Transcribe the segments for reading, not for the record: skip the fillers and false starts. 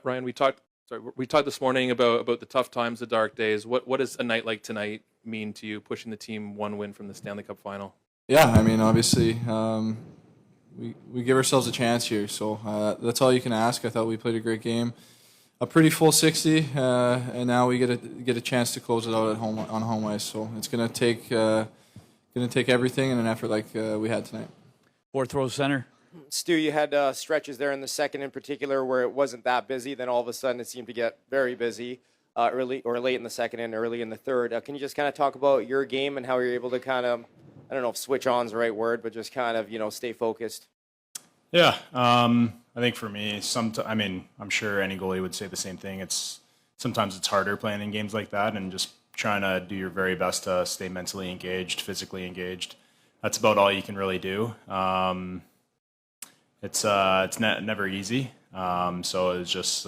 Ryan, we talked this morning about the tough times, the dark days. What does a night like tonight mean to you, pushing the team one win from the Stanley Cup final? Yeah, I mean, obviously, we give ourselves a chance here, so that's all you can ask. I thought we played a great game, a pretty full 60, and now we get a chance to close it out at home on home ice. So it's gonna take everything and an effort like we had tonight. Fourth row center. Stu, you had stretches there in the second in particular where it wasn't that busy. Then all of a sudden it seemed to get very busy early or late in the second and early in the third. Can you just kind of talk about your game and how you're able to kind of, I don't know if switch on is the right word, but just kind of, stay focused? Yeah, I think for me, I'm sure any goalie would say the same thing. Sometimes it's harder playing in games like that and just trying to do your very best to stay mentally engaged, physically engaged. That's about all you can really do. It's never easy. So it's just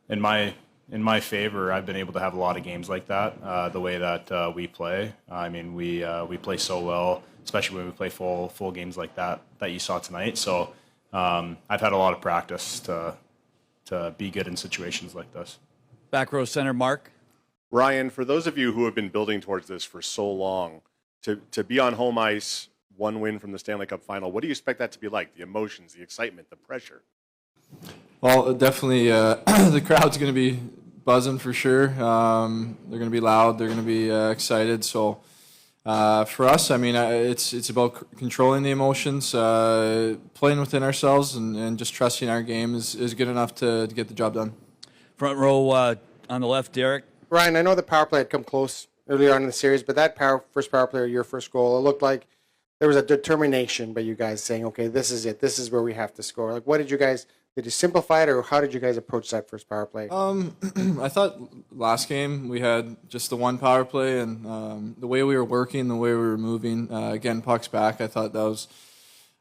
in my favor. I've been able to have a lot of games like that. The way that we play. I mean, we play so well, especially when we play full games like that you saw tonight. So I've had a lot of practice to be good in situations like this. Back row center, Mark. Ryan, for those of you who have been building towards this for so long, to be on home ice, one win from the Stanley Cup final, what do you expect that to be like? The emotions, the excitement, the pressure? Well, definitely the crowd's going to be buzzing for sure. They're going to be loud. They're going to be excited. So for us, I mean, it's about controlling the emotions, playing within ourselves, and just trusting our game is good enough to get the job done. Front row on the left, Derek. Ryan, I know the power play had come close earlier on in the series, but that first power play, or your first goal, it looked like there was a determination by you guys saying, okay, this is it. This is where we have to score. Like, did you simplify it, or how did you guys approach that first power play? I thought last game we had just the one power play, and the way we were working, the way we were moving, getting pucks back, I thought that was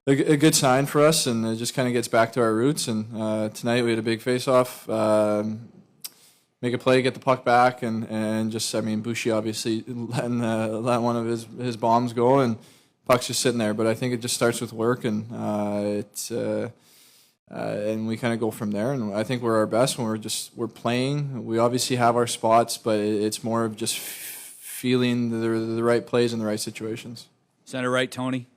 a good sign for us, and it just kind of gets back to our roots. And tonight we had a big face-off, make a play, get the puck back, and just, I mean, Bushi obviously letting one of his bombs go, and puck's just sitting there. But I think it just starts with work, and and we kind of go from there. And I think we're our best when we're playing. We obviously have our spots, but it's more of just feeling the right plays in the right situations. Center right, Tony.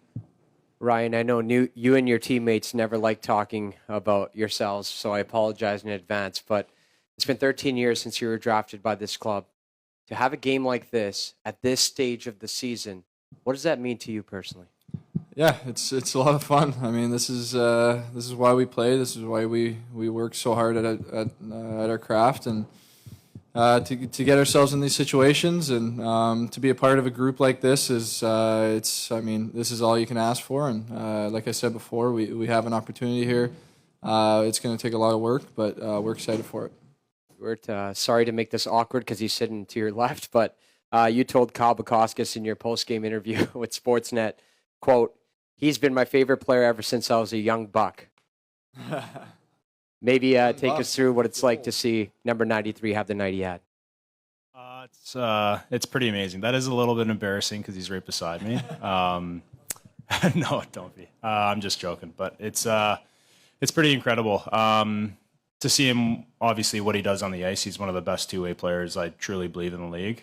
Ryan, I know you and your teammates never like talking about yourselves, so I apologize in advance, but it's been 13 years since you were drafted by this club. To have a game like this at this stage of the season, what does that mean to you personally? Yeah, it's a lot of fun. I mean, this is why we play. This is why we work so hard at our craft, and to get ourselves in these situations, and to be a part of a group like this is this is all you can ask for. And like I said before, we have an opportunity here. It's going to take a lot of work, but we're excited for it. Stuart, sorry to make this awkward because he's sitting to your left, but you told Kyle Bukauskas in your post-game interview with Sportsnet, quote, "He's been my favorite player ever since I was a young buck." Maybe take us through what it's like to see number 93 have the night he had. It's pretty amazing. That is a little bit embarrassing because he's right beside me. No, don't be. I'm just joking, but it's pretty incredible. To see him, obviously, what he does on the ice, he's one of the best two-way players I truly believe in the league.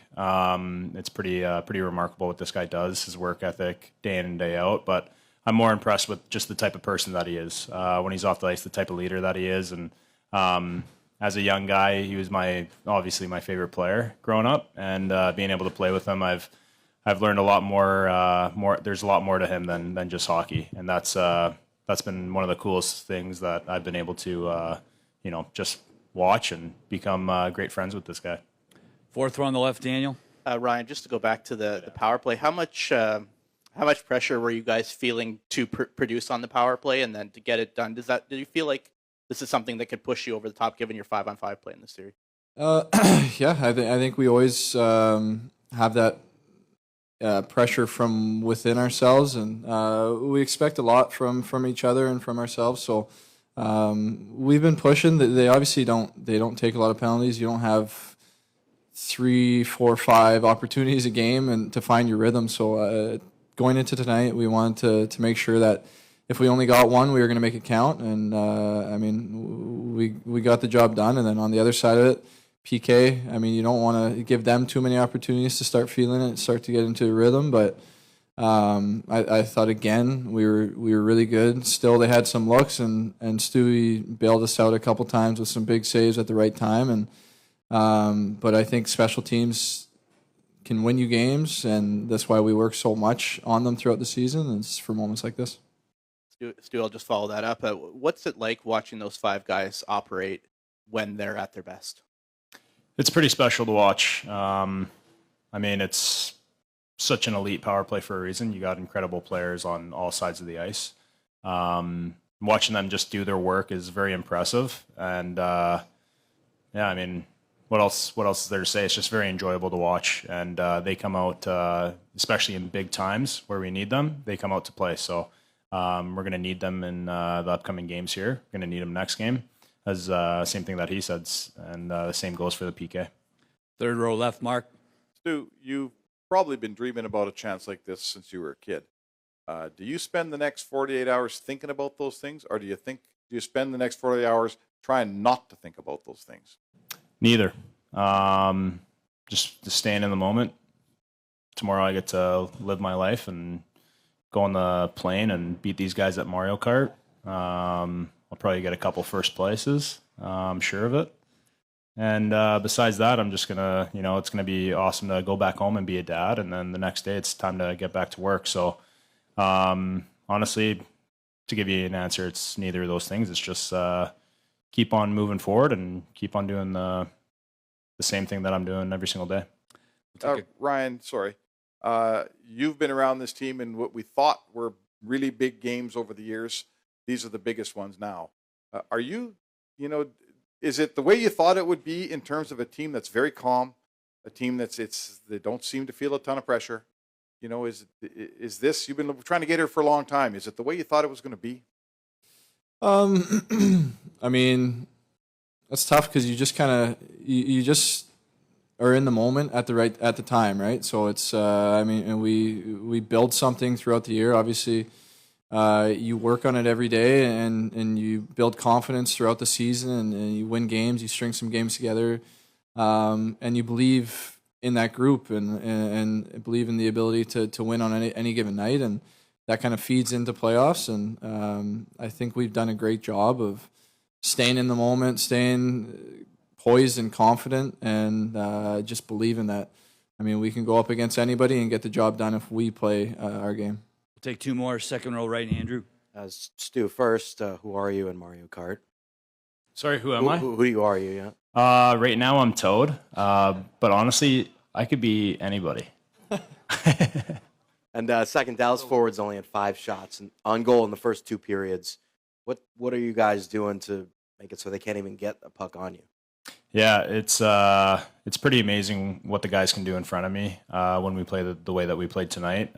It's pretty remarkable what this guy does, his work ethic, day in and day out. But I'm more impressed with just the type of person that he is when he's off the ice, the type of leader that he is. And as a young guy, he was obviously my favorite player growing up. And being able to play with him, I've learned a lot more. There's a lot more to him than just hockey, and that's been one of the coolest things that I've been able to. Just watch and become great friends with this guy. Fourth row on the left, Daniel. Ryan, just to go back to the power play, how much pressure were you guys feeling to produce on the power play and then to get it done? Did you feel like this is something that could push you over the top given your 5-on-5 play in this series? Yeah, I think we always have that pressure from within ourselves, and we expect a lot from each other and from ourselves. So we've been pushing. They obviously don't take a lot of penalties. You don't have 3, 4, 5 opportunities a game and to find your rhythm. So going into tonight, we wanted to make sure that if we only got one, we were going to make it count. And I mean, we got the job done. And then on the other side of it, PK. I mean, you don't want to give them too many opportunities to start feeling it, start to get into a rhythm. But I thought again we were really good. Still, they had some looks, and Stewie bailed us out a couple times with some big saves at the right time. And but I think special teams can win you games, and that's why we work so much on them throughout the season. And it's for moments like this. Stu, I'll just follow that up. What's it like watching those five guys operate when they're at their best? It's pretty special to watch. I mean, it's such an elite power play for a reason. You got incredible players on all sides of the ice. Watching them just do their work is very impressive. And yeah, I mean, what else is there to say? It's just very enjoyable to watch. And they come out, especially in big times where we need them, they come out to play. So we're going to need them in the upcoming games here. We're going to need them next game. As same thing that he said, and the same goes for the PK. Third row left, Mark. Stu, you've probably been dreaming about a chance like this since you were a kid. Do you spend the next 48 hours thinking about those things, or do you spend the next 48 hours trying not to think about those things? Neither. Just staying in the moment. Tomorrow I get to live my life and go on the plane and beat these guys at Mario Kart. I'll probably get a couple first places. I'm sure of it. And besides that, I'm just gonna, it's gonna be awesome to go back home and be a dad. And then the next day, it's time to get back to work. So, honestly, to give you an answer, it's neither of those things. It's just keep on moving forward and keep on doing the same thing that I'm doing every single day. Ryan, sorry. You've been around this team in what we thought were really big games over the years. These are the biggest ones now. Are you, is it the way you thought it would be in terms of a team that's very calm, a team they don't seem to feel a ton of pressure? Is this, you've been trying to get here for a long time. Is it the way you thought it was going to be? I mean, that's tough because you just kind of, you just are in the moment at the time, right? So it's, I mean, and we build something throughout the year, obviously. You work on it every day, and you build confidence throughout the season, and you win games. You string some games together, and you believe in that group, and believe in the ability to win on any given night, and that kind of feeds into playoffs. And I think we've done a great job of staying in the moment, staying poised and confident, and just believing that. I mean, we can go up against anybody and get the job done if we play our game. Take two more. Second row right, Andrew. Stu, first, who are you in Mario Kart? Sorry, who am I? Who are you, yeah? Right now I'm Toad, but honestly, I could be anybody. And second, Dallas forwards only had 5 shots on goal in the first 2 periods. What are you guys doing to make it so they can't even get a puck on you? Yeah, it's pretty amazing what the guys can do in front of me when we play the way that we played tonight.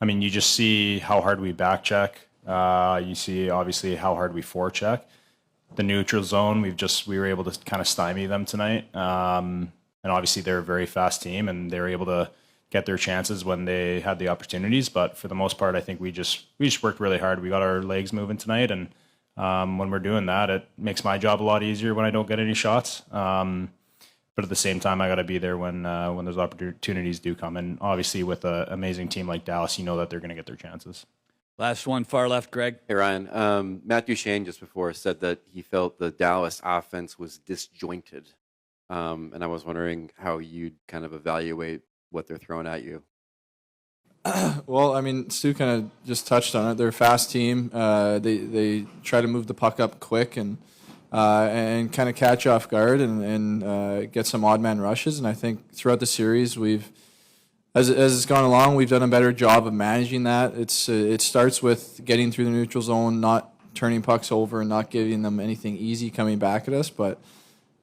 I mean, you just see how hard we back check. You see, obviously, how hard we forecheck. The neutral zone, we were able to kind of stymie them tonight. And obviously, they're a very fast team, and they were able to get their chances when they had the opportunities. But for the most part, I think we just worked really hard. We got our legs moving tonight, and when we're doing that, it makes my job a lot easier when I don't get any shots. But at the same time, I got to be there when those opportunities do come. And obviously, with an amazing team like Dallas, you know that they're going to get their chances. Last one, far left, Greg. Hey, Ryan. Matthew Shane just before said that he felt the Dallas offense was disjointed. And I was wondering how you'd kind of evaluate what they're throwing at you. Well, I mean, Stu kind of just touched on it. They're a fast team. They try to move the puck up quick and kind of catch off guard and get some odd man rushes. And I think throughout the series, as it's gone along, we've done a better job of managing that. It starts with getting through the neutral zone, not turning pucks over, and not giving them anything easy coming back at us. And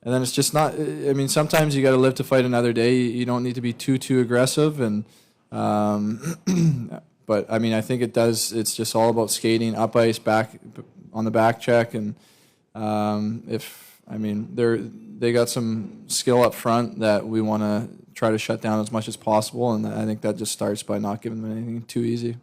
then it's just not. I mean, sometimes you got to live to fight another day. You don't need to be too aggressive. And but I mean, I think it does. It's just all about skating up ice, back on the back check, and they got some skill up front that we want to try to shut down as much as possible, and I think that just starts by not giving them anything too easy.